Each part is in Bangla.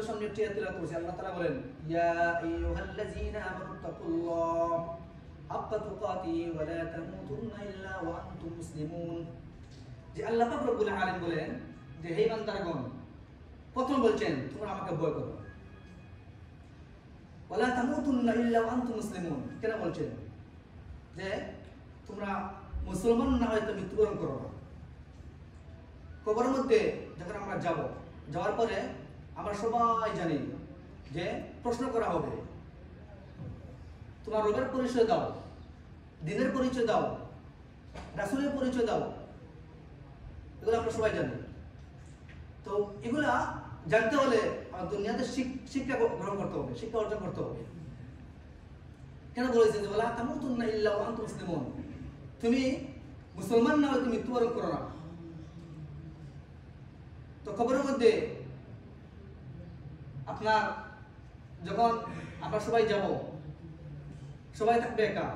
আপনাদের সামনে একটি আয়াত তেলাওয়াত করছি। আল্লাহ তাআলা বলেন, ইয়া আইয়ুহাল্লাযীনা আমানু তাকুল্লাহ হাক্কা তুকাতিহি ওয়া লা তামুতুন্না ইল্লা ওয়া আনতুম মুসলিমুন। যে আল্লাহ পাক রব্বুল আলামিন বলেন যে হে বান্দাগণ, প্রথম বলছেন তোমরা আমাকে ভয় করো। ওয়া লা তামুতুন্না ইল্লা ওয়া আনতুম মুসলিমুন, কেন বলছেন? যে তোমরা মুসলমান না হয়তো মৃত্যুবরণ করো না। কবরের মধ্যে যখন আমরা যাওয়ার পরে আমরা সবাই জানি যে প্রশ্ন করা হবে, তোমার রবের পরিচয় দাও, দিনের পরিচয় দাও, রাসূলের পরিচয় দাও। এগুলো আমরা সবাই জানি। তো এগুলা জানতে হলে দুনিয়াতে শিক্ষা গ্রহণ করতে হবে, শিক্ষা অর্জন করতে হবে। কেন বলেছে যে ওয়ালা তামুতুন্না ইল্লা ওয়া আনতুম মুসলিমুন, তুমি মুসলমান না হলে তুমি মৃত্যুবরণ করো না। তো কবরের মধ্যে আপনার যখন আমরা সবাই যাব, সবাই থাকবে একা,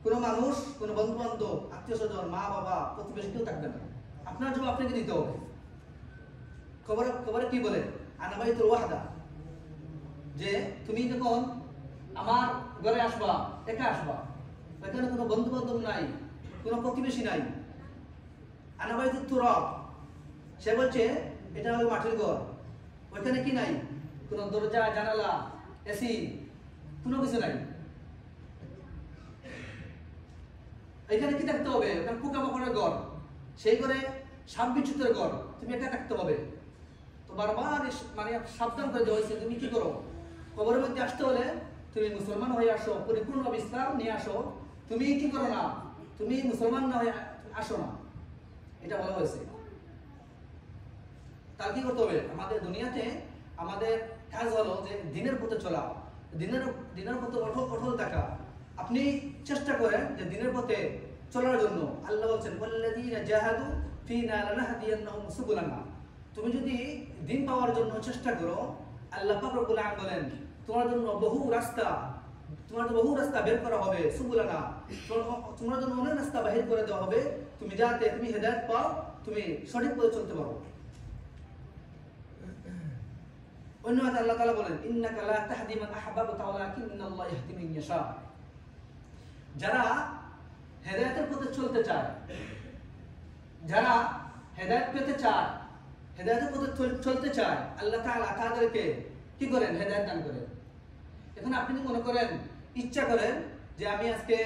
কোনো মানুষ, কোনো বন্ধু বান্ধব, আত্মীয় স্বজন, মা বাবা, প্রতিবেশী কেউ থাকবে না। আপনার জবাব আপনাকে দিতে হবে। কবরে কি বলে? আনা বাইতুল ওয়াহদা, যে তুমি যখন আমার ঘরে আসবা, একা আসবা, এখানে কোনো বন্ধু বান্ধব নাই, কোনো প্রতিবেশী নাই। আনা বাইতুত তুরাব, সে বলছে এটা হলো মাটির ঘর, ওইখানে কি নাই? কোনো দরজা, জানালা, এসি, কোনো কিছু নাই। এখানে কি থাকতে হবে? ওখানে পোকামাকড়ের ঘর, সেই ঘরে সাপ বিচ্ছুতের ঘর, তুমি একা থাকতে হবে। তো বারবার মানে সাবধান করে দেওয়া হয়েছে, তুমি কি করো? কবরের মধ্যে আসতে হলে তুমি মুসলমান হয়ে আসো, পরিপূর্ণভাবে ইসলাম নিয়ে আসো। তুমি কি করো না? তুমি মুসলমান না হয়ে আসো না, এটা বলা হয়েছে। তাহলে কি করতে হবে? আমাদের দুনিয়াতে আমাদের কাজ হলো যে দিনের পথে চলা, দিনের পথে অটল থাকা। আপনি চেষ্টা করেন যে দিনের পথে চলার জন্য। আল্লাহ বলছেন ওয়াল্লাযীনা জাহাদু ফীনা লানাহদিয়ান্নাহুম সুবুলানা। তুমি যদি দিন পাওয়ার জন্য চেষ্টা করো, আল্লাহ পাক রব্বুল আলামিন বলেন তোমার জন্য বহু রাস্তা বের করা হবে। সুবুলানা, তোমার জন্য অনেক রাস্তা বাহির করে দেওয়া হবে, তুমি যাতে তুমি হেদায়েত পাও, তুমি সঠিক পথে চলতে পারো। অন্য আয়াতে আল্লাহ তাআলা বলেন ইন্নাকা লা তাহদি মান আহবাবতা ওয়ালাকিন্নাল্লাহা ইয়াহদি মান ইয়াশা। যারা হেদায়েতের পথে চলতে চায়, যারা হেদায়েত পেতে চায়, হেদায়েতের পথে চলতে চায়, আল্লাহ তাআলা তাদেরকে কি করেন? হেদায়েত দান করেন। এখন আপনি মনে করেন, ইচ্ছা করেন যে আমি আজকে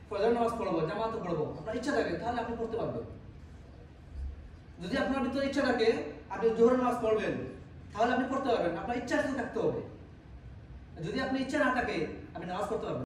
ফজর নামাজ পড়বো, জামাতে পড়বো, আপনার ইচ্ছা থাকে, তাহলে আপনি পড়তে পারবেন। যদি আপনার ভিতরে ইচ্ছা থাকে আপনি জোহর নামাজ পড়বেন, তাহলে আপনি পড়তে পারবেন। আপনার ইচ্ছা থাকতে হবে। যদি আপনি ইচ্ছা না থাকে আপনি নামাজ পড়তে পারবেন।